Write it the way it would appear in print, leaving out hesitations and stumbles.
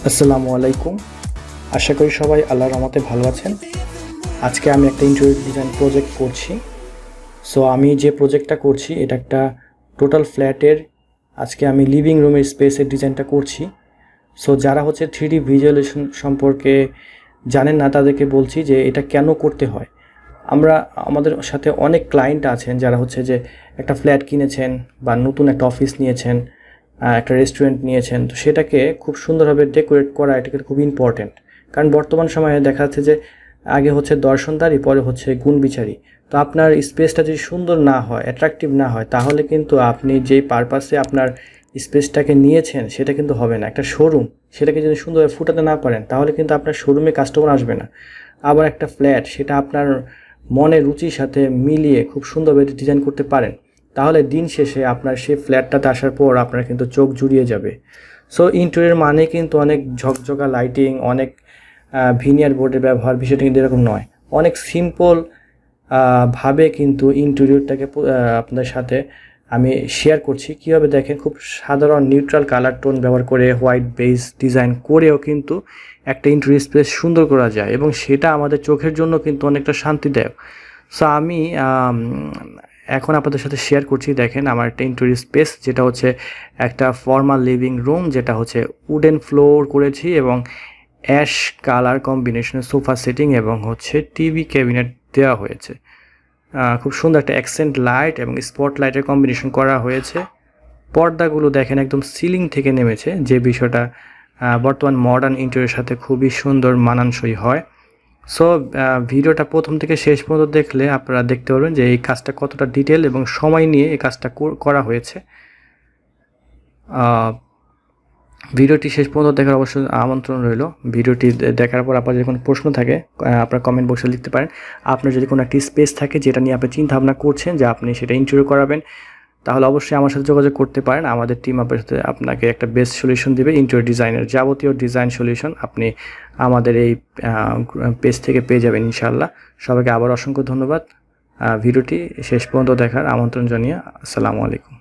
আসসালামু আলাইকুম। আশা করি সবাই আল্লাহর রহমতে ভালো আছেন। আজকে আমি একটা ইন্টেরিয়র ডিজাইন প্রজেক্ট করছি। সো আমি যে প্রজেক্টটা করছি এটা একটা টোটাল ফ্ল্যাটের আজকে আমি লিভিং রুমের স্পেসের ডিজাইনটা করছি। সো যারা হচ্ছে 3D ভিজুয়ালাইজেশন সম্পর্কে জানেন না তাদেরকে বলছি যে এটা কেন করতে হয়। আমাদের সাথে অনেক ক্লায়েন্ট আছেন যারা হচ্ছে যে একটা ফ্ল্যাট কিনেছেন বা নতুন একটা অফিস নিয়েছেন, একটা রেস্টুরেন্ট নিয়েছেন, তো সেটাকে খুব সুন্দরভাবে ডেকোরেট করা এটাকে খুব ইম্পর্টেন্ট। কারণ বর্তমান সময়ে দেখা যাচ্ছে যে আগে হচ্ছে দর্শনদারি, পরে হচ্ছে গুণবিচারী। তো আপনার স্পেসটা যদি সুন্দর না হয়, অ্যাট্রাকটিভ না হয়, তাহলে কিন্তু আপনি যেই পারপাসে আপনার স্পেসটাকে নিয়েছেন সেটা কিন্তু হবে না। একটা শোরুম, সেটাকে যদি সুন্দরভাবে ফুটাতে না পারেন তাহলে কিন্তু আপনার শোরুমে কাস্টমার আসবে না। আবার একটা ফ্ল্যাট, সেটা আপনার মনের রুচির সাথে মিলিয়ে খুব সুন্দরভাবে ডিজাইন করতে পারেন, তাহলে দিন শেষে আপনার সেই ফ্ল্যাটটাতে আসার পর আপনার কিন্তু চোখ জুড়িয়ে যাবে। সো ইন্টেরিয়র মানে কিন্তু অনেক ঝকঝকা লাইটিং, অনেক ভিনিয়ার বোর্ডের ব্যবহার, বিষয়টা কিন্তু এরকম নয়। অনেক সিম্পল ভাবে কিন্তু ইন্টেরিয়রটাকে আপনাদের সাথে আমি শেয়ার করছি। কীভাবে দেখেন, খুব সাধারণ নিউট্রাল কালার টোন ব্যবহার করে হোয়াইট বেস ডিজাইন করেও কিন্তু একটা ইন্টেরিয়র স্পেস সুন্দর করা যায়, এবং সেটা আমাদের চোখের জন্য কিন্তু অনেকটা শান্তিদায়ক। সো আমি এখন আপনাদের সাথে শেয়ার করছি। দেখেন, আমার একটা ইন্টেরিয়র স্পেস, যেটা হচ্ছে একটা ফর্মাল লিভিং রুম, যেটা হচ্ছে উডেন ফ্লোর করেছি এবং অ্যাশ কালার কম্বিনেশনের সোফা সেটিং এবং হচ্ছে টিভি ক্যাবিনেট দেওয়া হয়েছে। খুব সুন্দর একটা অ্যাকসেন্ট লাইট এবং স্পট লাইটের কম্বিনেশন করা হয়েছে। পর্দাগুলো দেখেন একদম সিলিং থেকে নেমেছে, যে বিষয়টা বর্তমান মডার্ন ইন্টেরিয়রের সাথে খুবই সুন্দর মানানসই হয়। সো ভিডিওটা প্রথম থেকে শেষ পর্যন্ত দেখলে আপনারা দেখতে পারবেন যে এই কাজটা কতটা ডিটেল এবং সময় নিয়ে এই কাজটা করা হয়েছে। ভিডিওটি শেষ পর্যন্ত দেখার অবশ্যই আমন্ত্রণ রইল। ভিডিওটি দেখার পর আপনার যদি কোনো প্রশ্ন থাকে আপনার কমেন্ট বক্সে লিখতে পারেন। আপনার যদি কোনো একটি স্পেস থাকে যেটা নিয়ে আপনি চিন্তা ভাবনা করছেন যে আপনি সেটা ইন্টেরিয়র করাবেন, তাহলে অবশ্যই আমার সাথে যোগাযোগ করতে পারেন। আমাদের টিম আপনাকে একটা বেস্ট সলিউশন দেবে। ইন্টেরিয়র ডিজাইনের যাবতীয় ডিজাইন সলিউশন আপনি আমাদের এই পেজ থেকে পেয়ে যাবেন ইনশাআল্লাহ। সবাইকে আবার অসংখ্য ধন্যবাদ। ভিডিওটি শেষ পর্যন্ত দেখার আমন্ত্রণ জানিয়ে আসসালামু আলাইকুম।